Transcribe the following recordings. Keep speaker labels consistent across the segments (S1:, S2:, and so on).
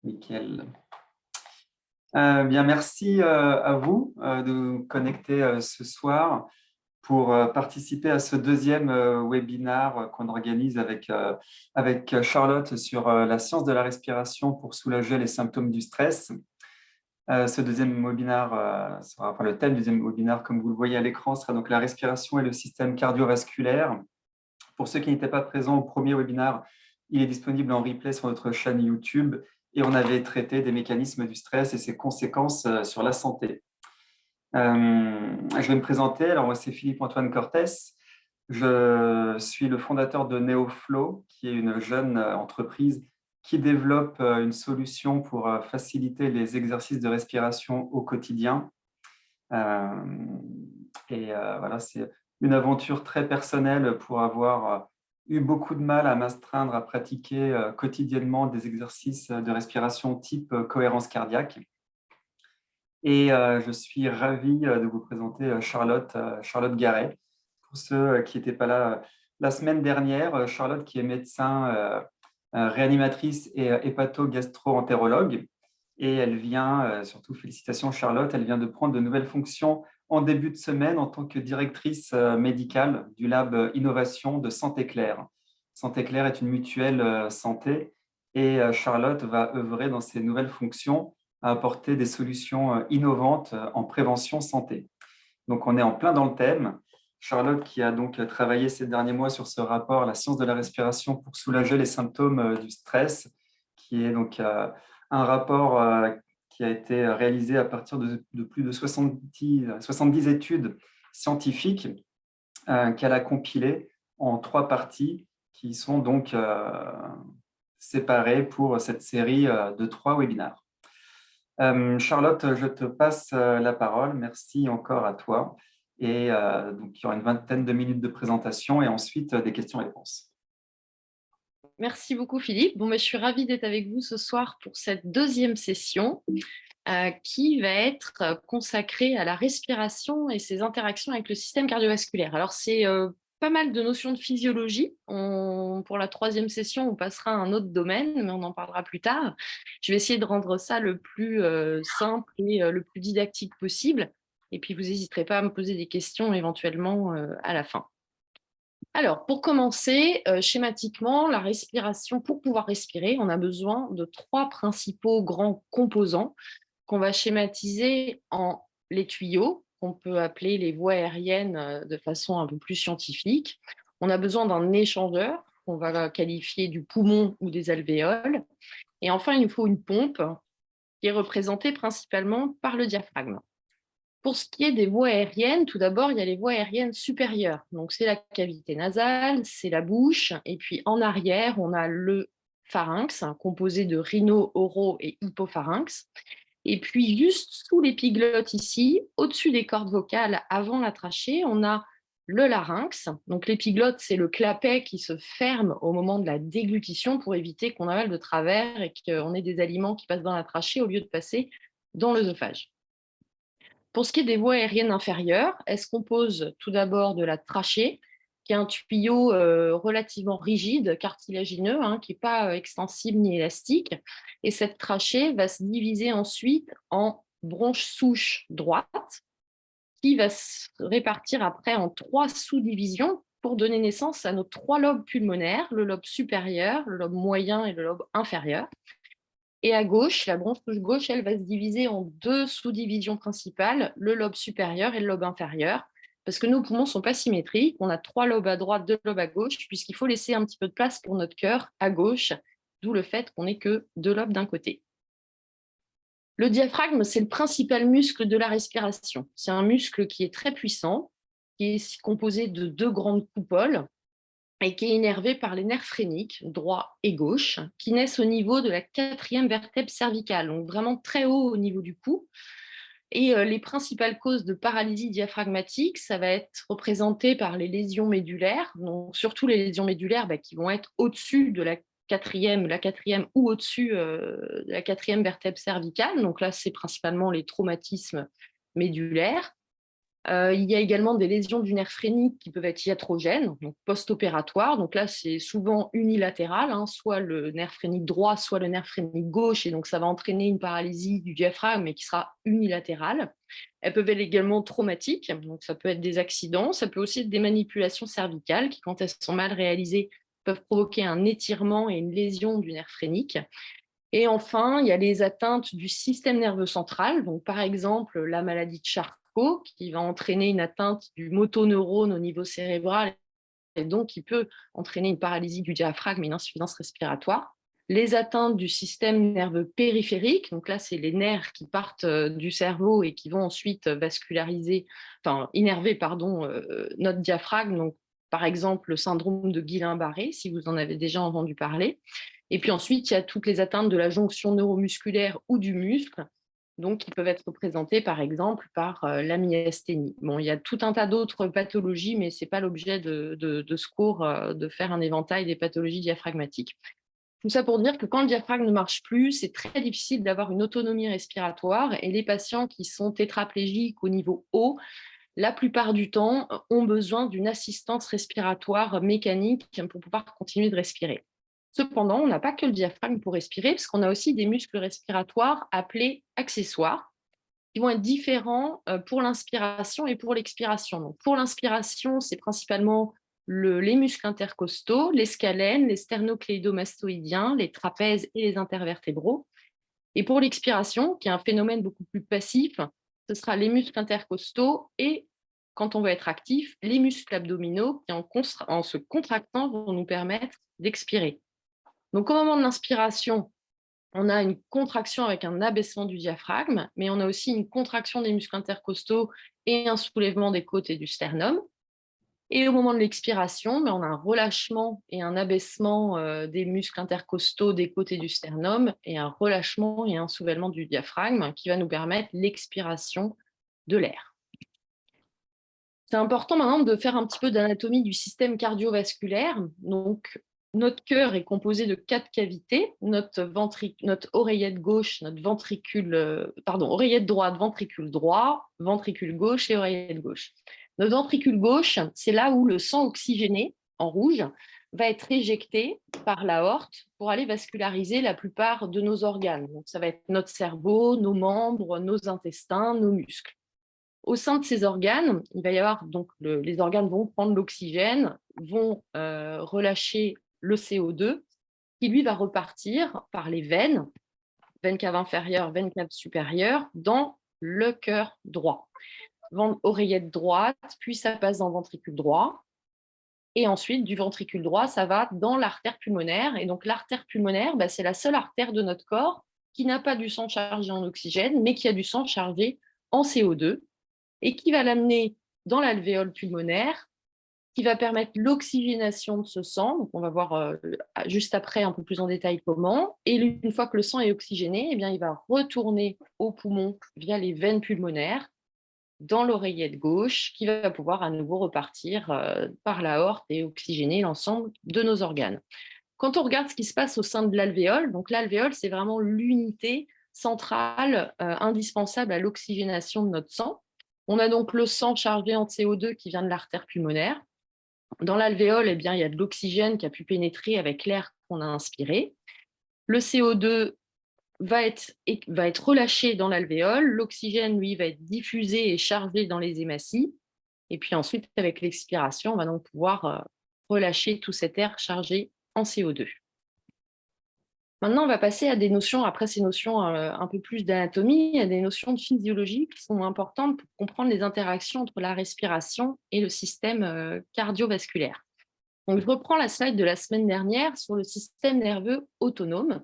S1: Nickel. Bien, merci à vous de vous connecter ce soir pour participer à ce deuxième webinaire qu'on organise avec Charlotte sur la science de la respiration pour soulager les symptômes du stress. Ce deuxième webinaire enfin, le thème du deuxième webinaire, comme vous le voyez à l'écran, sera donc la respiration et le système cardiovasculaire. Pour ceux qui n'étaient pas présents au premier webinaire, il est disponible en replay sur notre chaîne YouTube et on avait traité des mécanismes du stress et ses conséquences sur la santé. Je vais me présenter. Alors, moi, c'est Philippe-Antoine Cortès. Je suis le fondateur de NeoFlow, qui est une jeune entreprise qui développe une solution pour faciliter les exercices de respiration au quotidien. Voilà, c'est une aventure très personnelle pour avoir eu beaucoup de mal à m'astreindre à pratiquer quotidiennement des exercices de respiration type cohérence cardiaque. Et je suis ravi de vous présenter Charlotte Garet. Pour ceux qui n'étaient pas là la semaine dernière, Charlotte qui est médecin réanimatrice et hépato-gastro-entérologue. Et elle vient, surtout félicitations Charlotte, elle vient de prendre de nouvelles fonctions en début de semaine en tant que directrice médicale du lab innovation de Santé Claire. Santé Claire est une mutuelle santé et Charlotte va œuvrer dans ses nouvelles fonctions à apporter des solutions innovantes en prévention santé. Donc, on est en plein dans le thème. Charlotte, qui a donc travaillé ces derniers mois sur ce rapport, la science de la respiration pour soulager les symptômes du stress, qui est donc un rapport qui a été réalisé à partir de plus de 70 études scientifiques qu'elle a compilées en 3 parties qui sont donc séparées pour cette série de 3 webinaires. Charlotte, je te passe la parole. Merci encore à toi. Et donc, il y aura une vingtaine de minutes de présentation et ensuite des questions-réponses.
S2: Merci beaucoup Philippe. Je suis ravie d'être avec vous ce soir pour cette deuxième session qui va être consacrée à la respiration et ses interactions avec le système cardiovasculaire. Alors c'est pas mal de notions de physiologie. Pour la troisième session, on passera à un autre domaine, mais on en parlera plus tard. Je vais essayer de rendre ça le plus simple et le plus didactique possible. Et puis vous n'hésiterez pas à me poser des questions éventuellement à la fin. Alors, pour commencer, schématiquement, la respiration, pour pouvoir respirer, on a besoin de 3 principaux grands composants qu'on va schématiser en les tuyaux, qu'on peut appeler les voies aériennes de façon un peu plus scientifique. On a besoin d'un échangeur, qu'on va qualifier du poumon ou des alvéoles. Et enfin, il nous faut une pompe qui est représentée principalement par le diaphragme. Pour ce qui est des voies aériennes, tout d'abord, il y a les voies aériennes supérieures. Donc, c'est la cavité nasale, c'est la bouche. Et puis, en arrière, on a le pharynx, composé de rhino, oro et hypopharynx. Et puis, juste sous l'épiglotte ici, au-dessus des cordes vocales, avant la trachée, on a le larynx. Donc, l'épiglotte, c'est le clapet qui se ferme au moment de la déglutition pour éviter qu'on avale de travers et qu'on ait des aliments qui passent dans la trachée au lieu de passer dans l'œsophage. Pour ce qui est des voies aériennes inférieures, elles se composent tout d'abord de la trachée, qui est un tuyau relativement rigide, cartilagineux, qui n'est pas extensible ni élastique. Et cette trachée va se diviser ensuite en bronche souche droite, qui va se répartir après en 3 sous-divisions pour donner naissance à nos 3 lobes pulmonaires, le lobe supérieur, le lobe moyen et le lobe inférieur. Et à gauche, la bronche gauche, elle va se diviser en 2 sous-divisions principales, le lobe supérieur et le lobe inférieur, parce que nos poumons ne sont pas symétriques. On a 3 lobes à droite, 2 lobes à gauche, puisqu'il faut laisser un petit peu de place pour notre cœur à gauche, d'où le fait qu'on n'ait que 2 lobes d'un côté. Le diaphragme, c'est le principal muscle de la respiration. C'est un muscle qui est très puissant, qui est composé de 2 grandes coupoles, et qui est innervé par les nerfs phréniques, droit et gauche, qui naissent au niveau de la 4e vertèbre cervicale, donc vraiment très haut au niveau du cou. Et les principales causes de paralysie diaphragmatique, ça va être représenté par les lésions médulaires, donc surtout les lésions médulaires qui vont être au-dessus de la quatrième ou au-dessus de la 4e vertèbre cervicale. Donc là, c'est principalement les traumatismes médulaires. Il y a également des lésions du nerf phrénique qui peuvent être iatrogènes, donc post-opératoires. Donc là, c'est souvent unilatéral, hein, soit le nerf phrénique droit, soit le nerf phrénique gauche, et donc ça va entraîner une paralysie du diaphragme, mais qui sera unilatérale. Elles peuvent être également traumatiques, donc ça peut être des accidents, ça peut aussi être des manipulations cervicales qui, quand elles sont mal réalisées, peuvent provoquer un étirement et une lésion du nerf phrénique. Et enfin, il y a les atteintes du système nerveux central, donc par exemple la maladie de Charcot, qui va entraîner une atteinte du motoneurone au niveau cérébral, et donc qui peut entraîner une paralysie du diaphragme et une insuffisance respiratoire. Les atteintes du système nerveux périphérique, donc là, c'est les nerfs qui partent du cerveau et qui vont ensuite vasculariser, enfin, innerver, pardon, notre diaphragme. Donc, par exemple, le syndrome de Guillain-Barré, si vous en avez déjà entendu parler. Et puis ensuite, il y a toutes les atteintes de la jonction neuromusculaire ou du muscle, donc qui peuvent être représentées par exemple par la myasthénie. Bon, il y a tout un tas d'autres pathologies, mais ce n'est pas l'objet de ce cours de faire un éventail des pathologies diaphragmatiques. Tout ça pour dire que quand le diaphragme ne marche plus, c'est très difficile d'avoir une autonomie respiratoire, et les patients qui sont tétraplégiques au niveau haut, la plupart du temps, ont besoin d'une assistance respiratoire mécanique pour pouvoir continuer de respirer. Cependant, on n'a pas que le diaphragme pour respirer, parce qu'on a aussi des muscles respiratoires appelés accessoires, qui vont être différents pour l'inspiration et pour l'expiration. Donc, pour l'inspiration, c'est principalement les muscles intercostaux, les scalènes, les sternocléidomastoïdiens, les trapèzes et les intervertébraux. Et pour l'expiration, qui est un phénomène beaucoup plus passif, ce sera les muscles intercostaux et, quand on veut être actif, les muscles abdominaux qui, en se contractant, vont nous permettre d'expirer. Donc, au moment de l'inspiration, on a une contraction avec un abaissement du diaphragme, mais on a aussi une contraction des muscles intercostaux et un soulèvement des côtes et du sternum. Et au moment de l'expiration, on a un relâchement et un abaissement des muscles intercostaux des côtes et du sternum, et un relâchement et un soulèvement du diaphragme qui va nous permettre l'expiration de l'air. C'est important maintenant de faire un petit peu d'anatomie du système cardiovasculaire. Donc, notre cœur est composé de 4 cavités, notre oreillette gauche, oreillette droite, ventricule droit, ventricule gauche et oreillette gauche. Notre ventricule gauche, c'est là où le sang oxygéné, en rouge, va être éjecté par l'aorte pour aller vasculariser la plupart de nos organes. Donc, ça va être notre cerveau, nos membres, nos intestins, nos muscles. Au sein de ces organes, il va y avoir donc les organes vont prendre l'oxygène, vont relâcher le CO2, qui lui va repartir par les veines cave inférieure, veine cave supérieure, dans le cœur droit. Oreillette droite, puis ça passe dans le ventricule droit. Et ensuite, du ventricule droit, ça va dans l'artère pulmonaire. Et donc, l'artère pulmonaire, c'est la seule artère de notre corps qui n'a pas du sang chargé en oxygène, mais qui a du sang chargé en CO2, et qui va l'amener dans l'alvéole pulmonaire, qui va permettre l'oxygénation de ce sang. Donc, on va voir juste après un peu plus en détail comment. Et une fois que le sang est oxygéné, il va retourner au poumon via les veines pulmonaires dans l'oreillette gauche, qui va pouvoir à nouveau repartir par l'aorte et oxygéner l'ensemble de nos organes. Quand on regarde ce qui se passe au sein de l'alvéole, donc l'alvéole, c'est vraiment l'unité centrale indispensable à l'oxygénation de notre sang. On a donc le sang chargé en CO2 qui vient de l'artère pulmonaire. Dans l'alvéole, il y a de l'oxygène qui a pu pénétrer avec l'air qu'on a inspiré. Le CO2 va être relâché dans l'alvéole. L'oxygène, lui, va être diffusé et chargé dans les hématies. Et puis ensuite, avec l'expiration, on va donc pouvoir relâcher tout cet air chargé en CO2. Maintenant, on va passer à des notions, après ces notions un peu plus d'anatomie, à des notions de physiologie qui sont importantes pour comprendre les interactions entre la respiration et le système cardiovasculaire. Donc, je reprends la slide de la semaine dernière sur le système nerveux autonome.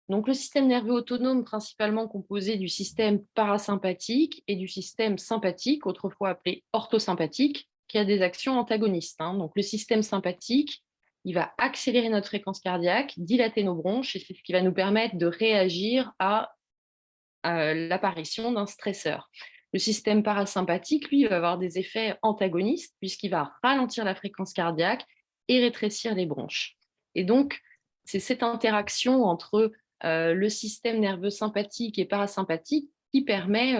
S2: Donc, le système nerveux autonome, principalement composé du système parasympathique et du système sympathique, autrefois appelé orthosympathique, qui a des actions antagonistes. Donc, le système sympathique, il va accélérer notre fréquence cardiaque, dilater nos bronches, et c'est ce qui va nous permettre de réagir à l'apparition d'un stresseur. Le système parasympathique, lui, va avoir des effets antagonistes, puisqu'il va ralentir la fréquence cardiaque et rétrécir les bronches. Et donc, c'est cette interaction entre le système nerveux sympathique et parasympathique qui permet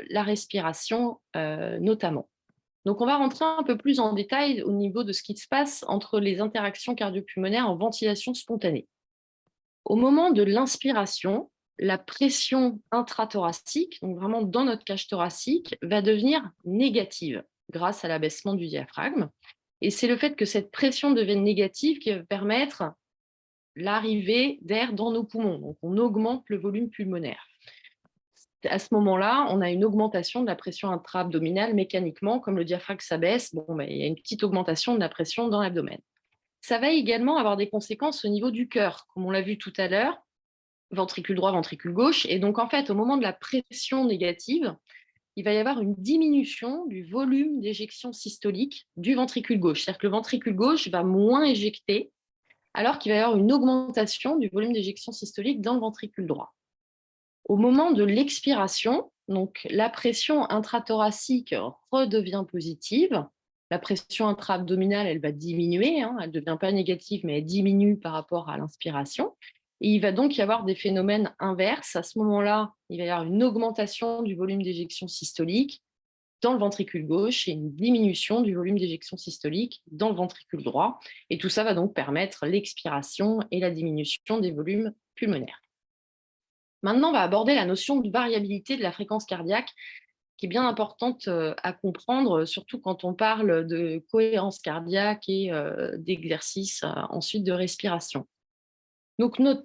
S2: la respiration notamment. Donc, on va rentrer un peu plus en détail au niveau de ce qui se passe entre les interactions cardio-pulmonaires en ventilation spontanée. Au moment de l'inspiration, la pression intrathoracique, donc vraiment dans notre cage thoracique, va devenir négative grâce à l'abaissement du diaphragme. Et c'est le fait que cette pression devienne négative qui va permettre l'arrivée d'air dans nos poumons. Donc, on augmente le volume pulmonaire. À ce moment-là, on a une augmentation de la pression intra-abdominale mécaniquement, comme le diaphragme s'abaisse, il y a une petite augmentation de la pression dans l'abdomen. Ça va également avoir des conséquences au niveau du cœur, comme on l'a vu tout à l'heure, ventricule droit, ventricule gauche. Et donc, en fait, au moment de la pression négative, il va y avoir une diminution du volume d'éjection systolique du ventricule gauche. C'est-à-dire que le ventricule gauche va moins éjecter, alors qu'il va y avoir une augmentation du volume d'éjection systolique dans le ventricule droit. Au moment de l'expiration, donc la pression intrathoracique redevient positive. La pression intra-abdominale, elle va diminuer, elle ne devient pas négative, mais elle diminue par rapport à l'inspiration. Et il va donc y avoir des phénomènes inverses. À ce moment-là, il va y avoir une augmentation du volume d'éjection systolique dans le ventricule gauche et une diminution du volume d'éjection systolique dans le ventricule droit. Et tout ça va donc permettre l'expiration et la diminution des volumes pulmonaires. Maintenant, on va aborder la notion de variabilité de la fréquence cardiaque, qui est bien importante à comprendre, surtout quand on parle de cohérence cardiaque et d'exercice ensuite de respiration. Donc, notre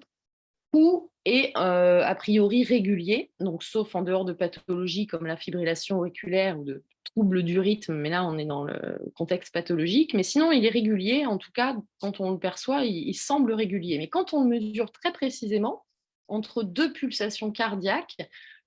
S2: pouls est a priori régulier, donc sauf en dehors de pathologies comme la fibrillation auriculaire ou de troubles du rythme, mais là on est dans le contexte pathologique, mais sinon il est régulier, en tout cas quand on le perçoit, il semble régulier. Mais quand on le mesure très précisément, entre deux pulsations cardiaques,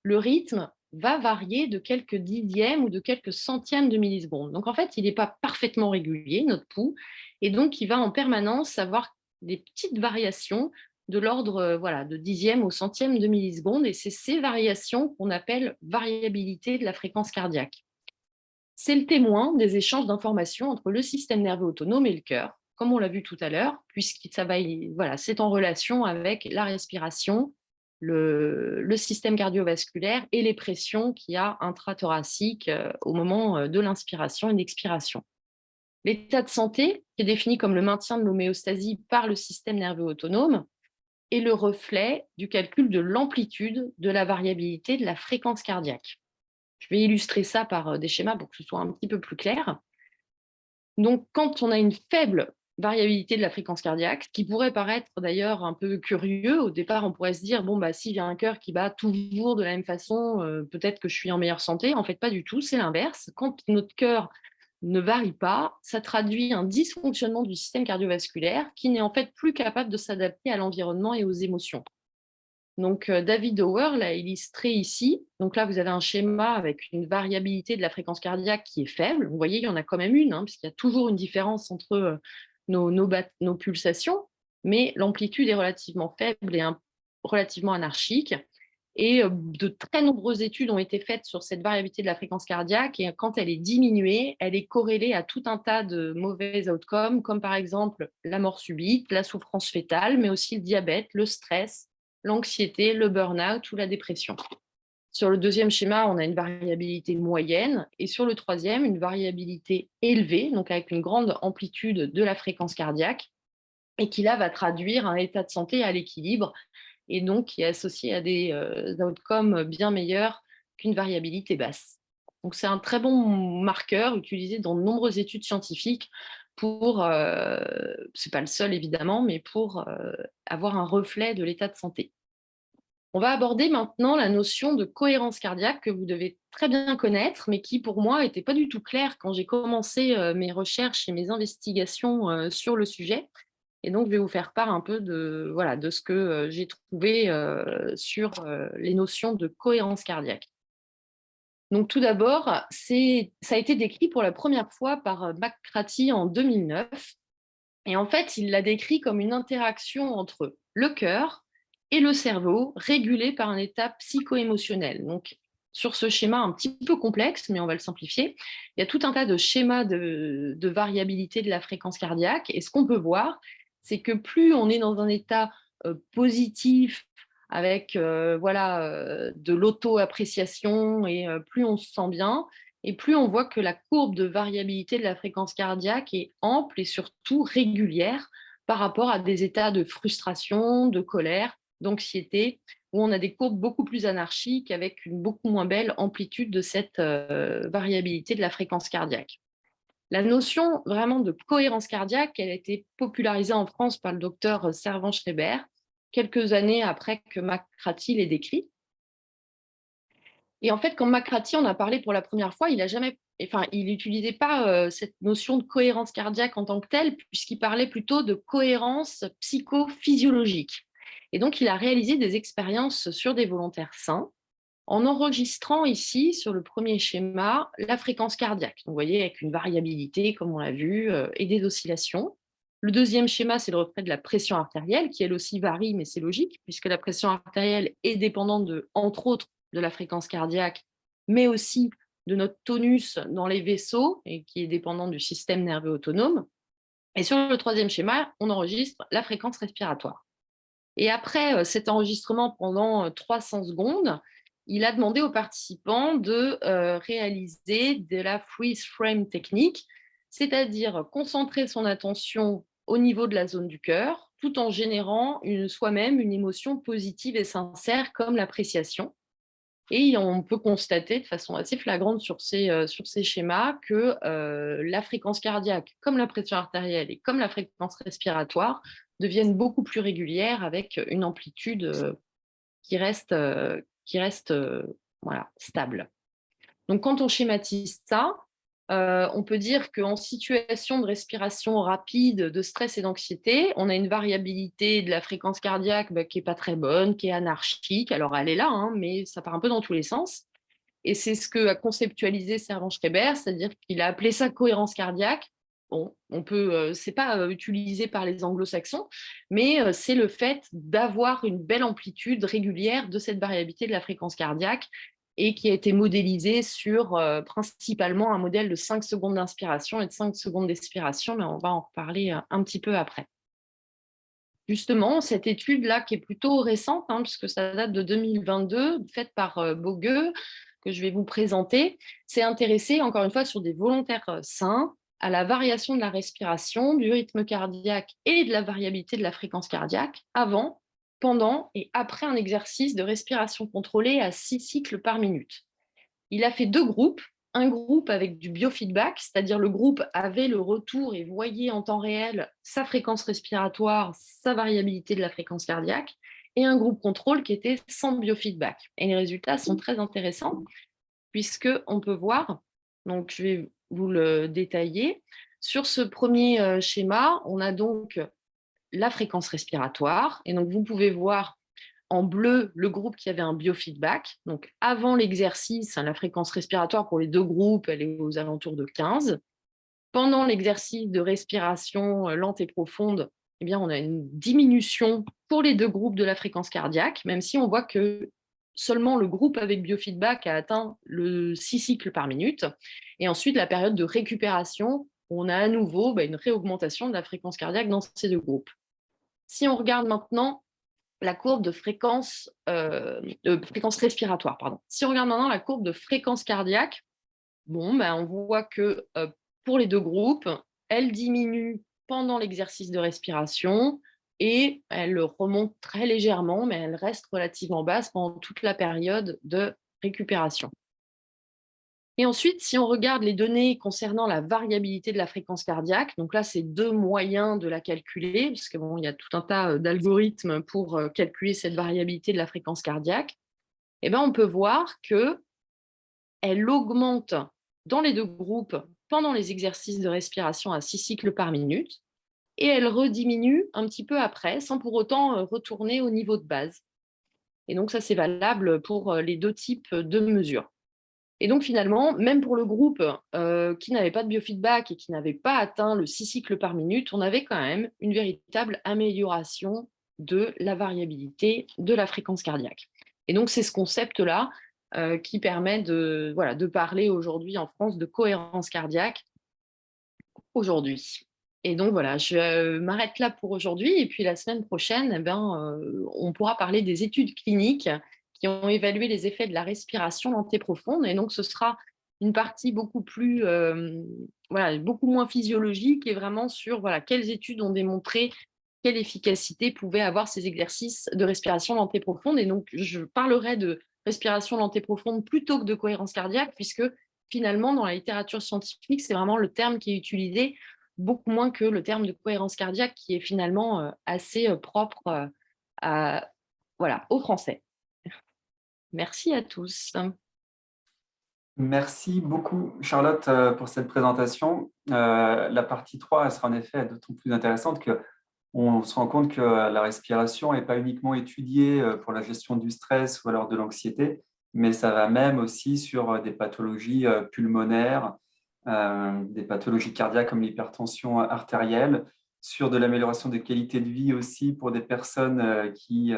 S2: le rythme va varier de quelques dixièmes ou de quelques centièmes de millisecondes. Donc en fait, il n'est pas parfaitement régulier, notre pouls, et donc il va en permanence avoir des petites variations de l'ordre de dixième au centième de milliseconde, et c'est ces variations qu'on appelle variabilité de la fréquence cardiaque. C'est le témoin des échanges d'informations entre le système nerveux autonome et le cœur, comme on l'a vu tout à l'heure, puisque c'est en relation avec la respiration, le système cardiovasculaire et les pressions qu'il y a intrathoraciques au moment de l'inspiration et de l'expiration. L'état de santé, qui est défini comme le maintien de l'homéostasie par le système nerveux autonome, est le reflet du calcul de l'amplitude de la variabilité de la fréquence cardiaque. Je vais illustrer ça par des schémas pour que ce soit un petit peu plus clair. Donc, quand on a une faible variabilité de la fréquence cardiaque, qui pourrait paraître d'ailleurs un peu curieux, au départ, on pourrait se dire, si j'ai un cœur qui bat toujours de la même façon, peut-être que je suis en meilleure santé. En fait, pas du tout, c'est l'inverse. Quand notre cœur ne varie pas, ça traduit un dysfonctionnement du système cardiovasculaire qui n'est en fait plus capable de s'adapter à l'environnement et aux émotions. Donc, David Auer l'a illustré ici. Donc là, vous avez un schéma avec une variabilité de la fréquence cardiaque qui est faible. Vous voyez, il y en a quand même une, puisqu'il y a toujours une différence entre nos pulsations, mais l'amplitude est relativement faible et relativement anarchique. Et de très nombreuses études ont été faites sur cette variabilité de la fréquence cardiaque. Et quand elle est diminuée, elle est corrélée à tout un tas de mauvais outcomes, comme par exemple la mort subite, la souffrance fœtale, mais aussi le diabète, le stress, l'anxiété, le burn-out ou la dépression. Sur le deuxième schéma, on a une variabilité moyenne. Et sur le troisième, une variabilité élevée, donc avec une grande amplitude de la fréquence cardiaque, et qui là va traduire un état de santé à l'équilibre, et donc qui est associé à des outcomes bien meilleurs qu'une variabilité basse. Donc c'est un très bon marqueur utilisé dans de nombreuses études scientifiques pour, c'est pas le seul évidemment, mais pour avoir un reflet de l'état de santé. On va aborder maintenant la notion de cohérence cardiaque que vous devez très bien connaître, mais qui pour moi n'était pas du tout claire quand j'ai commencé mes recherches et mes investigations sur le sujet. Et donc, je vais vous faire part un peu de ce que j'ai trouvé sur les notions de cohérence cardiaque. Donc, tout d'abord, ça a été décrit pour la première fois par McCarthy en 2009. Et en fait, il l'a décrit comme une interaction entre le cœur et le cerveau, régulé par un état psycho-émotionnel. Donc, sur ce schéma un petit peu complexe, mais on va le simplifier, il y a tout un tas de schémas de variabilité de la fréquence cardiaque. Et ce qu'on peut voir, c'est que plus on est dans un état positif, avec de l'auto-appréciation, et plus on se sent bien, et plus on voit que la courbe de variabilité de la fréquence cardiaque est ample et surtout régulière par rapport à des états de frustration, de colère, d'anxiété, où on a des courbes beaucoup plus anarchiques avec une beaucoup moins belle amplitude de cette variabilité de la fréquence cardiaque. La notion vraiment de cohérence cardiaque, elle a été popularisée en France par le docteur Servan-Schreiber, quelques années après que McCarthy l'ait décrit. Et en fait, quand McCarthy en a parlé pour la première fois, il n'utilisait pas cette notion de cohérence cardiaque en tant que telle, puisqu'il parlait plutôt de cohérence psychophysiologique. Et donc, il a réalisé des expériences sur des volontaires sains, en enregistrant ici, sur le premier schéma, la fréquence cardiaque. Donc, vous voyez, avec une variabilité, comme on l'a vu, et des oscillations. Le deuxième schéma, c'est le reflet de la pression artérielle, qui elle aussi varie, mais c'est logique, puisque la pression artérielle est dépendante entre autres, de la fréquence cardiaque, mais aussi de notre tonus dans les vaisseaux, et qui est dépendant du système nerveux autonome. Et sur le troisième schéma, on enregistre la fréquence respiratoire. Et après cet enregistrement pendant 300 secondes, il a demandé aux participants de réaliser de la freeze frame technique, c'est-à-dire concentrer son attention au niveau de la zone du cœur, tout en générant soi-même une émotion positive et sincère comme l'appréciation. Et on peut constater de façon assez flagrante sur ces schémas que la fréquence cardiaque, comme la pression artérielle et comme la fréquence respiratoire, deviennent beaucoup plus régulières avec une amplitude qui reste stable. Donc, quand on schématise ça, on peut dire qu'en situation de respiration rapide, de stress et d'anxiété, on a une variabilité de la fréquence cardiaque qui n'est pas très bonne, qui est anarchique. Alors, elle est là, hein, mais ça part un peu dans tous les sens. Et c'est ce qu'a conceptualisé Servan-Schreiber, c'est-à-dire qu'il a appelé ça cohérence cardiaque. Bon, c'est pas utilisé par les anglo-saxons, mais c'est le fait d'avoir une belle amplitude régulière de cette variabilité de la fréquence cardiaque, et qui a été modélisé sur principalement un modèle de 5 secondes d'inspiration et de 5 secondes d'expiration, mais on va en reparler un petit peu après. Justement, cette étude-là, qui est plutôt récente, puisque ça date de 2022, faite par Bogueux, que je vais vous présenter, s'est intéressée, encore une fois, sur des volontaires sains, à la variation de la respiration, du rythme cardiaque et de la variabilité de la fréquence cardiaque avant, pendant et après un exercice de respiration contrôlée à 6 cycles par minute. Il a fait 2 groupes. Un groupe avec du biofeedback, c'est-à-dire le groupe avait le retour et voyait en temps réel sa fréquence respiratoire, sa variabilité de la fréquence cardiaque, et un groupe contrôle qui était sans biofeedback. Et les résultats sont très intéressants, puisqu'on peut voir, donc je vais vous le détailler, sur ce premier schéma, on a donc la fréquence respiratoire, et donc vous pouvez voir en bleu le groupe qui avait un biofeedback. Donc avant l'exercice, la fréquence respiratoire pour les 2 groupes, elle est aux alentours de 15. Pendant l'exercice de respiration lente et profonde, eh bien, on a une diminution pour les 2 groupes de la fréquence cardiaque, même si on voit que seulement le groupe avec biofeedback a atteint le 6 cycles par minute. Et ensuite, la période de récupération, on a à nouveau une réaugmentation de la fréquence cardiaque dans ces 2 groupes. Si on regarde maintenant la courbe de fréquence respiratoire, pardon. Si on regarde maintenant la courbe de fréquence cardiaque, on voit que pour les 2 groupes, elle diminue pendant l'exercice de respiration et elle remonte très légèrement, mais elle reste relativement basse pendant toute la période de récupération. Et ensuite, si on regarde les données concernant la variabilité de la fréquence cardiaque, donc là, c'est 2 moyens de la calculer, parce que il y a tout un tas d'algorithmes pour calculer cette variabilité de la fréquence cardiaque. On peut voir qu'elle augmente dans les 2 groupes pendant les exercices de respiration à 6 cycles par minute, et elle rediminue un petit peu après, sans pour autant retourner au niveau de base. Et donc ça, c'est valable pour les 2 types de mesures. Et donc finalement, même pour le groupe qui n'avait pas de biofeedback et qui n'avait pas atteint le 6 cycles par minute, on avait quand même une véritable amélioration de la variabilité de la fréquence cardiaque. Et donc c'est ce concept-là qui permet de parler aujourd'hui en France de cohérence cardiaque aujourd'hui. Et donc voilà, je m'arrête là pour aujourd'hui. Et puis la semaine prochaine, on pourra parler des études cliniques qui ont évalué les effets de la respiration lente profonde. Et donc ce sera une partie beaucoup plus, voilà, beaucoup moins physiologique et vraiment sur voilà, quelles études ont démontré quelle efficacité pouvaient avoir ces exercices de respiration lente et profonde. Et donc je parlerai de respiration lente et profonde plutôt que de cohérence cardiaque, puisque finalement, dans la littérature scientifique, c'est vraiment le terme qui est utilisé beaucoup moins que le terme de cohérence cardiaque qui est finalement assez propre voilà, aux Français. Merci à tous.
S1: Merci beaucoup, Charlotte, pour cette présentation. La partie 3 elle sera en effet d'autant plus intéressante qu'on se rend compte que la respiration n'est pas uniquement étudiée pour la gestion du stress ou alors de l'anxiété, mais ça va même aussi sur des pathologies pulmonaires, des pathologies cardiaques comme l'hypertension artérielle, sur de l'amélioration des qualités de vie aussi pour des personnes qui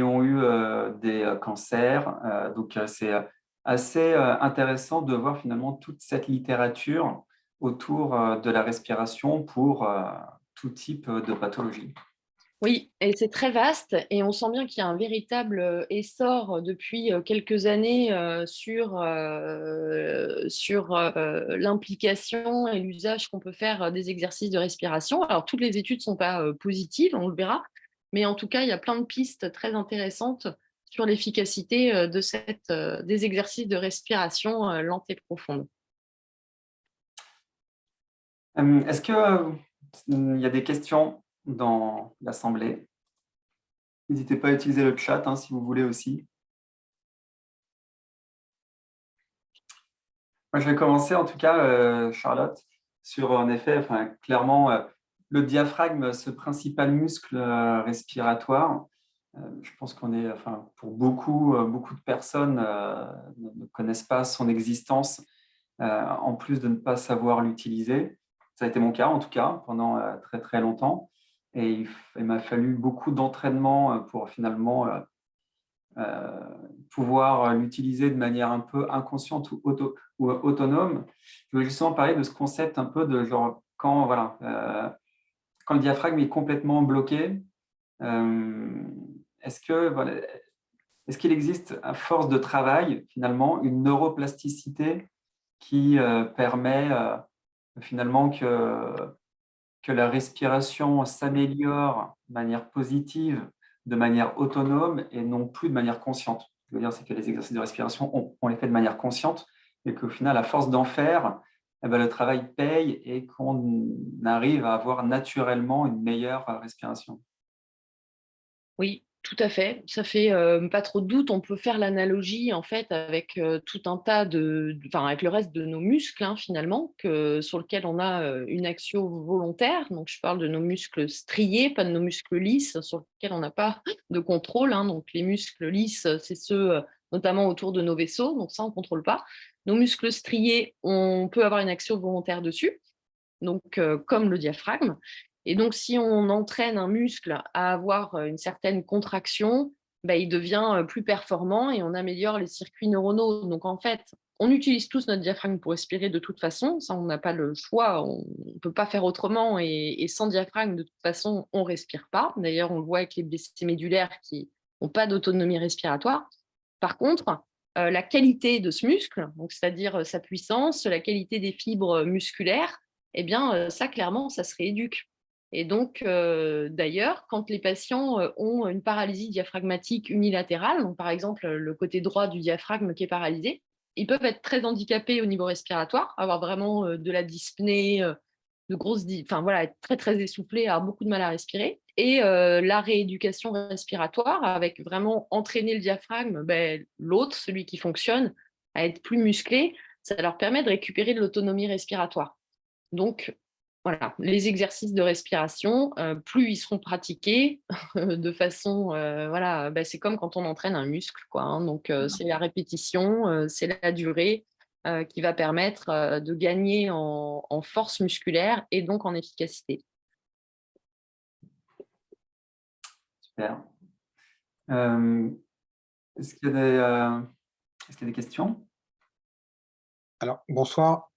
S1: ont eu des cancers. Donc, c'est assez intéressant de voir finalement toute cette littérature autour de la respiration pour tout type de pathologie.
S2: Oui, et c'est très vaste et on sent bien qu'il y a un véritable essor depuis quelques années sur l'implication et l'usage qu'on peut faire des exercices de respiration. Alors, toutes les études ne sont pas positives, on le verra, mais en tout cas, il y a plein de pistes très intéressantes sur l'efficacité des exercices de respiration lente et profonde.
S1: Est-ce qu'il y a des questions dans l'Assemblée? N'hésitez pas à utiliser le chat si vous voulez aussi. Moi, je vais commencer en tout cas, Charlotte, sur en effet, clairement, le diaphragme, ce principal muscle respiratoire. Je pense qu'on est, pour beaucoup de personnes ne connaissent pas son existence, en plus de ne pas savoir l'utiliser. Ça a été mon cas en tout cas pendant très très longtemps. Et il m'a fallu beaucoup d'entraînement pour finalement pouvoir l'utiliser de manière un peu inconsciente ou autonome. Je voulais justement parler de ce concept un peu de genre quand le diaphragme est complètement bloqué, est-ce que voilà, est-ce qu'il existe à force de travail finalement une neuroplasticité qui permet finalement que la respiration s'améliore de manière positive, de manière autonome et non plus de manière consciente. Ce que je veux dire, c'est que les exercices de respiration, on les fait de manière consciente et qu'au final, à force d'en faire, eh ben, le travail paye et qu'on arrive à avoir naturellement une meilleure respiration.
S2: Oui, tout à fait. Ça fait pas trop de doute. On peut faire l'analogie en fait avec tout un tas enfin avec le reste de nos muscles finalement, sur lequel on a une action volontaire. Donc je parle de nos muscles striés, pas de nos muscles lisses sur lesquels on n'a pas de contrôle. Donc les muscles lisses, c'est ceux notamment autour de nos vaisseaux. Donc ça, on contrôle pas. Nos muscles striés, on peut avoir une action volontaire dessus. Donc comme le diaphragme. Et donc, si on entraîne un muscle à avoir une certaine contraction, il devient plus performant et on améliore les circuits neuronaux. Donc, en fait, on utilise tous notre diaphragme pour respirer de toute façon. Ça, on n'a pas le choix. On ne peut pas faire autrement. Et sans diaphragme, de toute façon, on ne respire pas. D'ailleurs, on le voit avec les blessés médulaires qui n'ont pas d'autonomie respiratoire. Par contre, la qualité de ce muscle, donc c'est-à-dire sa puissance, la qualité des fibres musculaires, eh bien, ça, clairement, ça se rééduque. Et donc, d'ailleurs, quand les patients ont une paralysie diaphragmatique unilatérale, donc par exemple le côté droit du diaphragme qui est paralysé, ils peuvent être très handicapés au niveau respiratoire, avoir vraiment de la dyspnée, enfin voilà, être très très essoufflés, avoir beaucoup de mal à respirer. Et la rééducation respiratoire, avec vraiment entraîner le diaphragme, l'autre, celui qui fonctionne, à être plus musclé, ça leur permet de récupérer de l'autonomie respiratoire. Donc, voilà, les exercices de respiration, plus ils seront pratiqués de façon, voilà, c'est comme quand on entraîne un muscle, quoi. Donc, c'est la répétition, c'est la durée qui va permettre de gagner en force musculaire et donc en efficacité.
S1: Super. Euh, est-ce qu'il y a est-ce qu'il y a des questions?
S3: Alors, bonsoir.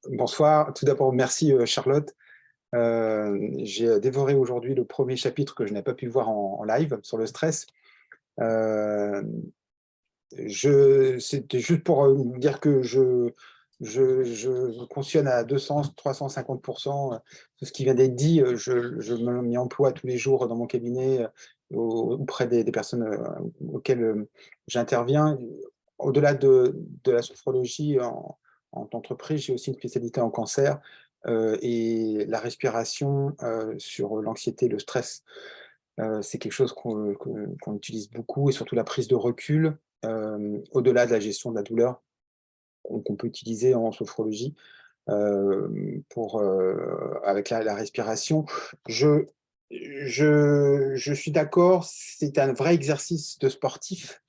S3: Bonsoir. Tout d'abord, merci Charlotte. J'ai dévoré aujourd'hui le premier chapitre que je n'ai pas pu voir en live sur le stress. C'était juste pour dire que je cautionne à 200-350% tout ce qui vient d'être dit. Je m'y emploie tous les jours dans mon cabinet auprès des personnes auxquelles j'interviens. Au-delà de la sophrologie en entreprise, j'ai aussi une spécialité en cancer et la respiration sur l'anxiété, le stress. C'est quelque chose qu'on utilise beaucoup, et surtout la prise de recul, au-delà de la gestion de la douleur, qu'on peut utiliser en sophrologie avec la respiration. Je suis d'accord, c'est un vrai exercice de sportif.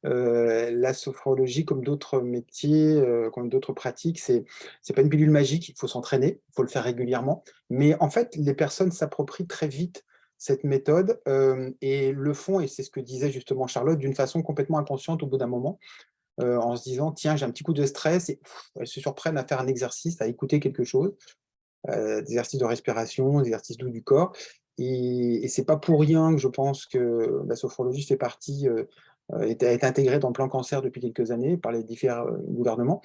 S3: La sophrologie, comme d'autres métiers, comme d'autres pratiques, c'est pas une pilule magique, il faut s'entraîner, il faut le faire régulièrement. Mais en fait, les personnes s'approprient très vite cette méthode et le font, et c'est ce que disait justement Charlotte, d'une façon complètement inconsciente au bout d'un moment, en se disant, tiens, j'ai un petit coup de stress, et elles se surprennent à faire un exercice, à écouter quelque chose, des exercices de respiration, des exercices doux du corps. Et c'est pas pour rien que je pense que la sophrologie fait partie, est intégrée dans le plan cancer depuis quelques années par les différents gouvernements.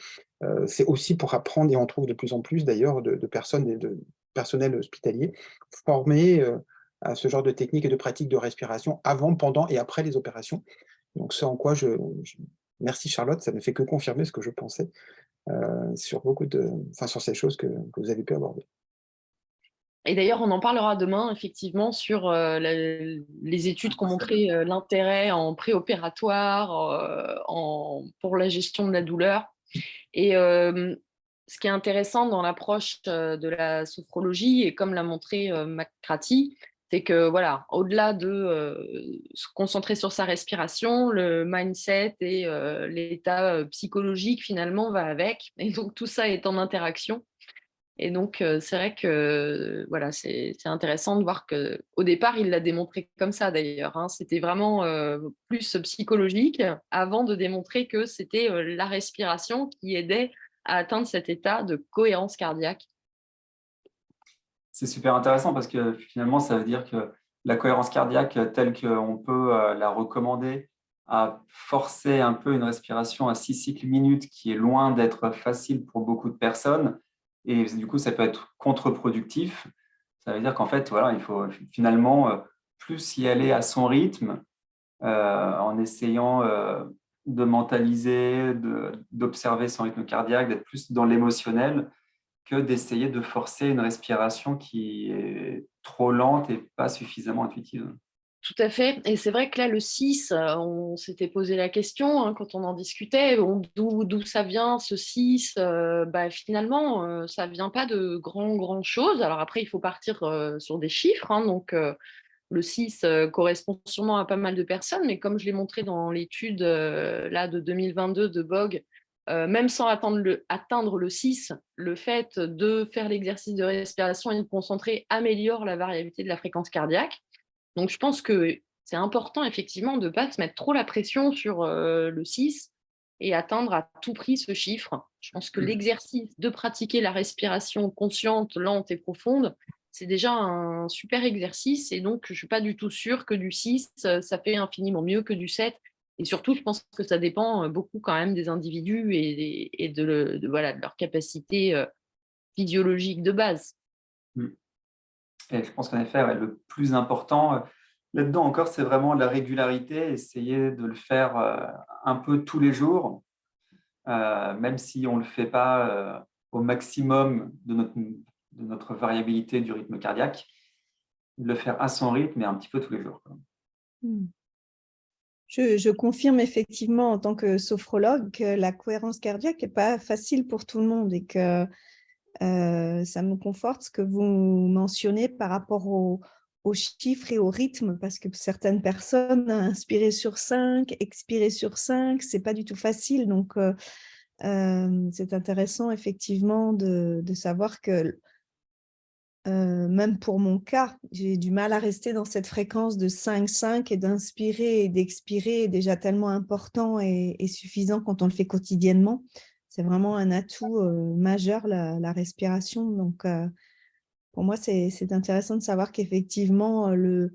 S3: C'est aussi pour apprendre, et on trouve de plus en plus d'ailleurs de personnes et de personnel hospitalier formés à ce genre de techniques et de pratiques de respiration avant, pendant et après les opérations. Donc ce en quoi merci Charlotte, ça ne fait que confirmer ce que je pensais sur sur ces choses que vous avez pu aborder.
S2: Et d'ailleurs, on en parlera demain, effectivement, sur les études qui ont montré l'intérêt en préopératoire, pour la gestion de la douleur. Et ce qui est intéressant dans l'approche de la sophrologie, et comme l'a montré McCarthy, c'est que voilà, au-delà de se concentrer sur sa respiration, le mindset et l'état psychologique finalement va avec. Et donc tout ça est en interaction. Et donc c'est vrai que voilà, c'est intéressant de voir que au départ il l'a démontré comme ça d'ailleurs. Hein. C'était vraiment plus psychologique avant de démontrer que c'était la respiration qui aidait à atteindre cet état de cohérence cardiaque.
S1: C'est super intéressant parce que finalement, ça veut dire que la cohérence cardiaque telle qu'on peut la recommander à forcer un peu une respiration à 6 cycles minutes qui est loin d'être facile pour beaucoup de personnes. Et du coup, ça peut être contre-productif. Ça veut dire qu'en fait, voilà, il faut finalement plus y aller à son rythme en essayant de mentaliser, d'observer son rythme cardiaque, d'être plus dans l'émotionnel que d'essayer de forcer une respiration qui est trop lente et pas suffisamment intuitive.
S2: Tout à fait. Et c'est vrai que là, le 6, on s'était posé la question hein, quand on en discutait, d'où ça vient ce 6 finalement, ça ne vient pas de grand chose. Alors après, il faut partir sur des chiffres. Hein, donc, le 6 correspond sûrement à pas mal de personnes, mais comme je l'ai montré dans l'étude là, de 2022 de Bog, même sans atteindre le 6, le fait de faire l'exercice de respiration et de concentrer améliore la variabilité de la fréquence cardiaque. Donc, je pense que c'est important, effectivement, de ne pas se mettre trop la pression sur le 6 et atteindre à tout prix ce chiffre. Je pense que l'exercice de pratiquer la respiration consciente, lente et profonde, c'est déjà un super exercice. Et donc, je ne suis pas du tout sûre que du 6, ça fait infiniment mieux que du 7. Et surtout, je pense que ça dépend beaucoup quand même des individus et voilà, de leur capacité physiologique de base.
S1: Et je pense qu'en effet, ouais, le plus important là-dedans encore, c'est vraiment la régularité, essayer de le faire un peu tous les jours, même si on ne le fait pas au maximum de notre variabilité du rythme cardiaque, de le faire à son rythme et un petit peu tous les jours.
S4: Je confirme effectivement en tant que sophrologue que la cohérence cardiaque n'est pas facile pour tout le monde et que ça me conforte ce que vous mentionnez par rapport aux chiffres et au rythme, parce que certaines personnes, inspirer sur 5, expirer sur 5, ce n'est pas du tout facile. Donc, c'est intéressant effectivement de savoir que même pour mon cas, j'ai du mal à rester dans cette fréquence de 5-5 et d'inspirer et d'expirer est déjà tellement important et suffisant quand on le fait quotidiennement. c'est vraiment un atout majeur, la respiration. Donc, pour moi, c'est intéressant de savoir qu'effectivement, le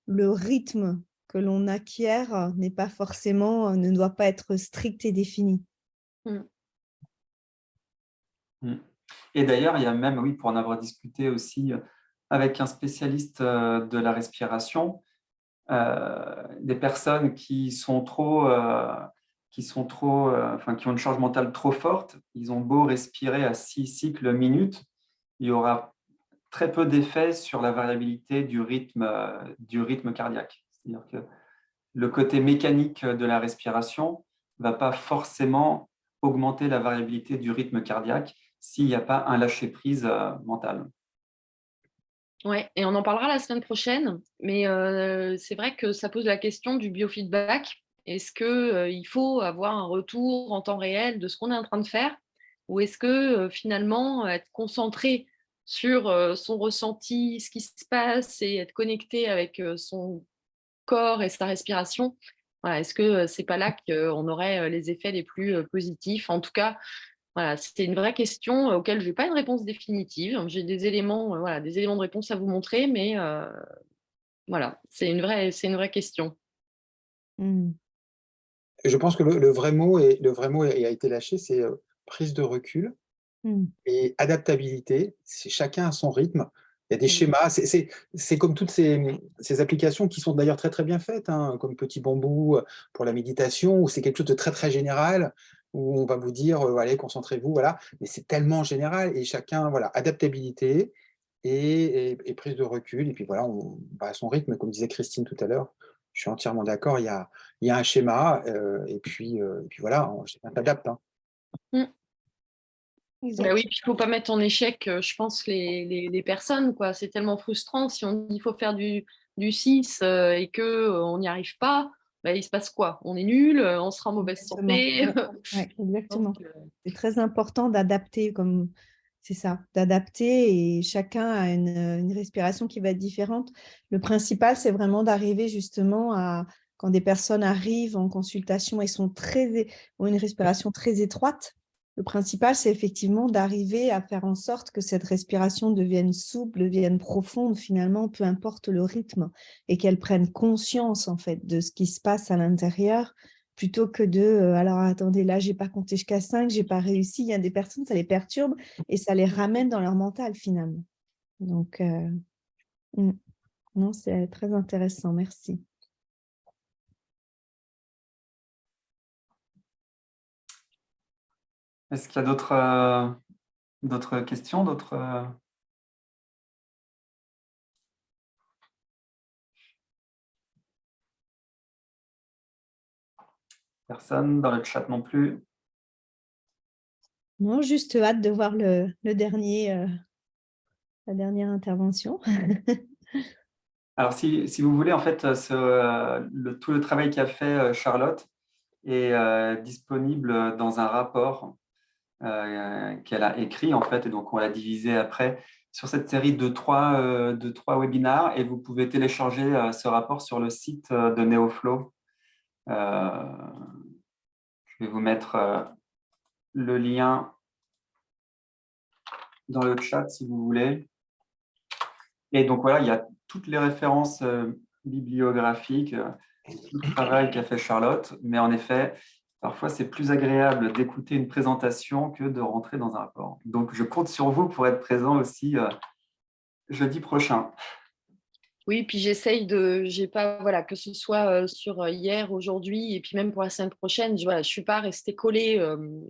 S4: rythme que l'on acquiert n'est pas forcément, ne doit pas être strict et défini.
S2: Mm.
S1: Et d'ailleurs, il y a même, oui, pour en avoir discuté aussi avec un spécialiste de la respiration, des personnes qui sont trop, enfin, qui ont une charge mentale trop forte, ils ont beau respirer à 6 cycles minutes, il y aura très peu d'effet sur la variabilité du rythme cardiaque. C'est-à-dire que le côté mécanique de la respiration ne va pas forcément augmenter la variabilité du rythme cardiaque s'il n'y a pas un lâcher-prise mental.
S2: Ouais, et on en parlera la semaine prochaine, mais c'est vrai que ça pose la question du biofeedback. Est-ce qu'il faut avoir un retour en temps réel de ce qu'on est en train de faire, ou est-ce que finalement être concentré sur son ressenti, ce qui se passe, et être connecté avec son corps et sa respiration, voilà, est-ce que c'est pas là qu'on aurait les effets les plus positifs? En tout cas, voilà, c'était une vraie question auquel je n'ai pas une réponse définitive. J'ai des éléments, voilà, des éléments de réponse à vous montrer, mais voilà, c'est une vraie question.
S4: Mmh.
S3: Je pense que le vrai mot a été lâché, c'est prise de recul
S4: Mmh.
S3: et adaptabilité. C'est chacun à son rythme. Il y a des
S2: Mmh.
S3: schémas. C'est comme toutes ces applications qui sont d'ailleurs très très bien faites, hein, comme Petit Bambou pour la méditation, où c'est quelque chose de très très général, où on va vous dire allez, concentrez-vous, voilà. Mais c'est tellement général et chacun, voilà, adaptabilité et prise de recul. Et puis voilà, on va à son rythme, comme disait Christine tout à l'heure. Je suis entièrement d'accord. Il y a un schéma et puis voilà, chacun s'adapte, hein.
S2: Mmh. Bah oui,
S4: Exact.
S2: puis il ne faut pas mettre en échec, je pense, les personnes, quoi. C'est tellement frustrant si on dit qu'il faut faire du 6 et qu'on n'y arrive pas, bah, il se passe quoi? On est nul, on sera en mauvaise
S4: Exactement.
S2: santé.
S4: Ouais, exactement.
S2: Donc,
S4: C'est très important d'adapter, c'est ça, d'adapter, et chacun a une respiration qui va être différente. Le principal, c'est vraiment d'arriver justement à, quand des personnes arrivent en consultation et ont une respiration très étroite, le principal, c'est effectivement d'arriver à faire en sorte que cette respiration devienne souple, devienne profonde finalement, peu importe le rythme, et qu'elle prenne conscience en fait de ce qui se passe à l'intérieur, plutôt que de alors attendez, là, j'ai pas compté jusqu'à 5, j'ai pas réussi. Il y a des personnes, ça les perturbe et ça les ramène dans leur mental finalement. Donc, non, c'est très intéressant. Merci.
S1: Est-ce qu'il y a d'autres questions, d'autres personnes dans le chat non plus?
S4: Non, juste hâte de voir le dernier, la dernière intervention.
S1: Alors, si vous voulez, en fait, tout le travail qu'a fait Charlotte est disponible dans un rapport qu'elle a écrit, en fait, et donc on l'a divisé après sur cette série de trois webinaires, et vous pouvez télécharger ce rapport sur le site de NeoFlow. Je vais vous mettre le lien dans le chat si vous voulez. Et donc voilà, il y a toutes les références bibliographiques, tout le travail qu'a fait Charlotte, mais en effet, parfois c'est plus agréable d'écouter une présentation que de rentrer dans un rapport. Donc je compte sur vous pour être présent aussi jeudi prochain.
S2: oui, puis j'ai pas, voilà, que ce soit sur hier, aujourd'hui, et puis même pour la semaine prochaine, voilà, je suis pas restée collée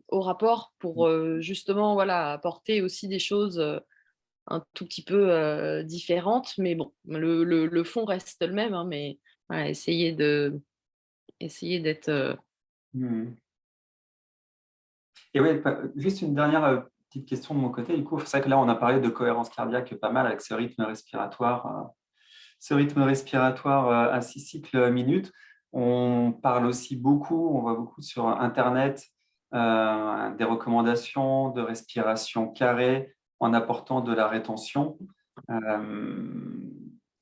S2: au rapport pour justement, voilà, apporter aussi des choses un tout petit peu différentes, mais bon, le fond reste le même, hein, mais voilà, essayer d'être
S1: Hmm. Et oui, juste une dernière petite question de mon côté. Du coup, c'est vrai que là, on a parlé de cohérence cardiaque pas mal avec ce rythme respiratoire. Ce rythme respiratoire à 6 cycles minutes. On parle aussi beaucoup, on voit beaucoup sur Internet des recommandations de respiration carrée en apportant de la rétention.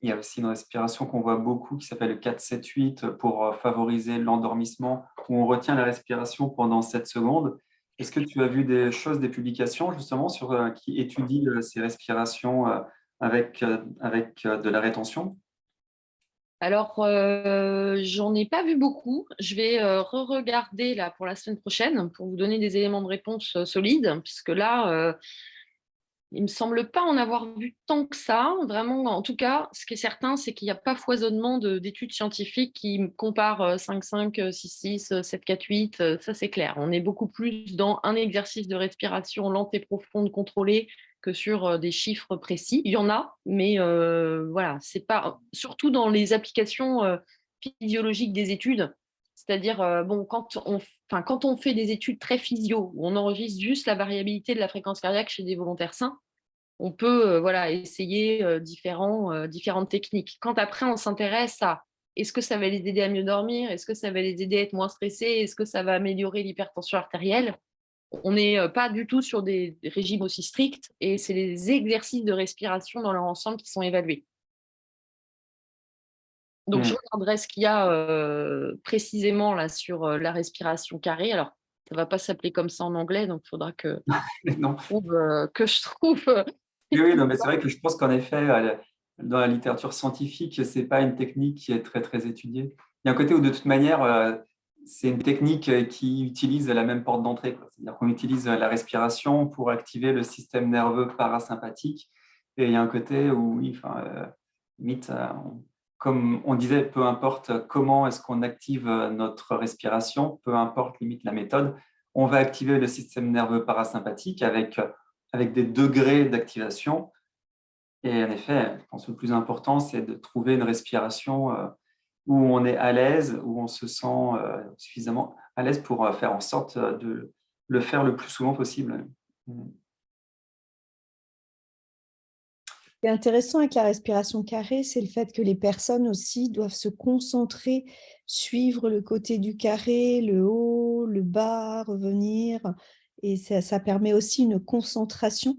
S1: Il y a aussi une respiration qu'on voit beaucoup qui s'appelle le 4-7-8 pour favoriser l'endormissement, où on retient la respiration pendant 7 secondes. Est-ce que tu as vu des choses, des publications justement qui étudient ces respirations avec de la rétention?
S2: Alors, j'en ai pas vu beaucoup. Je vais re-regarder là pour la semaine prochaine pour vous donner des éléments de réponse solides, puisque là, il me semble pas en avoir vu tant que ça. Vraiment, en tout cas, ce qui est certain, c'est qu'il n'y a pas foisonnement d'études scientifiques qui comparent 5-5, 6-6, 7-4-8. Ça, c'est clair. On est beaucoup plus dans un exercice de respiration lente et profonde contrôlée que sur des chiffres précis. Il y en a, mais voilà, c'est pas surtout dans les applications physiologiques des études. C'est-à-dire, bon, quand on fait des études très physio, où on enregistre juste la variabilité de la fréquence cardiaque chez des volontaires sains, on peut voilà, essayer différentes techniques. Quand après, on s'intéresse à est-ce que ça va les aider à mieux dormir, est-ce que ça va les aider à être moins stressés, est-ce que ça va améliorer l'hypertension artérielle, on n'est pas du tout sur des régimes aussi stricts et c'est les exercices de respiration dans leur ensemble qui sont évalués. Donc, je regarderai ce qu'il y a précisément là sur la respiration carrée. Alors, ça ne va pas s'appeler comme ça en anglais, donc il faudra que
S1: Non.
S2: je trouve.
S1: Oui, non, mais c'est vrai que je pense qu'en effet, dans la littérature scientifique, ce n'est pas une technique qui est très, très étudiée. Il y a un côté où, de toute manière, c'est une technique qui utilise la même porte d'entrée, quoi. C'est-à-dire qu'on utilise la respiration pour activer le système nerveux parasympathique. Et il y a un côté où, oui, limite, comme on disait, peu importe comment est-ce qu'on active notre respiration, peu importe limite la méthode, on va activer le système nerveux parasympathique avec des degrés d'activation. Et en effet, je pense que le plus important, c'est de trouver une respiration où on est à l'aise, où on se sent suffisamment à l'aise pour faire en sorte de le faire le plus souvent possible.
S4: Ce qui est intéressant avec la respiration carrée, c'est le fait que les personnes aussi doivent se concentrer, suivre le côté du carré, le haut, le bas, revenir. Et ça permet aussi une concentration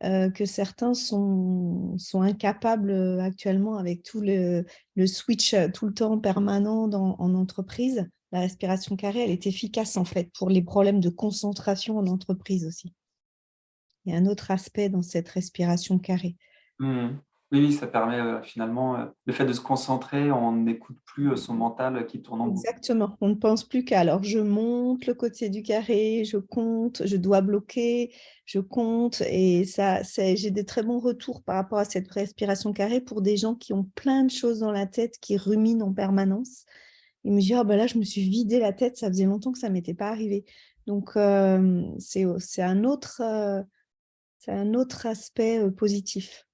S4: que certains sont incapables actuellement avec tout le switch tout le temps permanent en entreprise. La respiration carrée, elle est efficace en fait pour les problèmes de concentration en entreprise aussi. Il y a un autre aspect dans cette respiration carrée.
S1: Oui, ça permet finalement le fait de se concentrer, on n'écoute plus son mental qui tourne en boucle.
S4: Exactement, on ne pense plus qu'à alors je monte le côté du carré, je compte, je dois bloquer, je compte et ça, j'ai des très bons retours par rapport à cette respiration carrée pour des gens qui ont plein de choses dans la tête, qui ruminent en permanence. Ils me disent ah ben là je me suis vidé la tête, ça faisait longtemps que ça m'était pas arrivé. Donc c'est un autre aspect positif.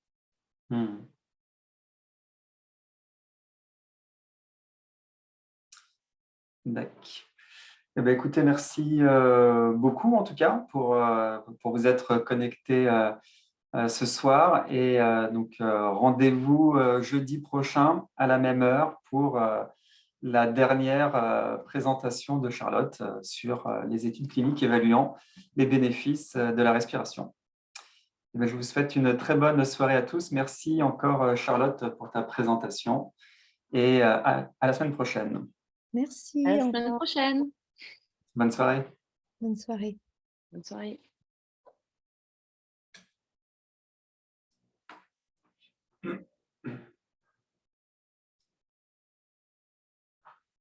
S1: D'accord. Eh bien, écoutez, merci beaucoup en tout cas pour vous être connecté ce soir. Et donc, rendez-vous jeudi prochain à la même heure pour la dernière présentation de Charlotte sur les études cliniques évaluant les bénéfices de la respiration. Eh bien, je vous souhaite une très bonne soirée à tous. Merci encore Charlotte pour ta présentation et à la semaine prochaine.
S4: Merci.
S2: À la semaine prochaine.
S1: Bonne soirée.
S4: Bonne soirée.
S2: Bonne soirée.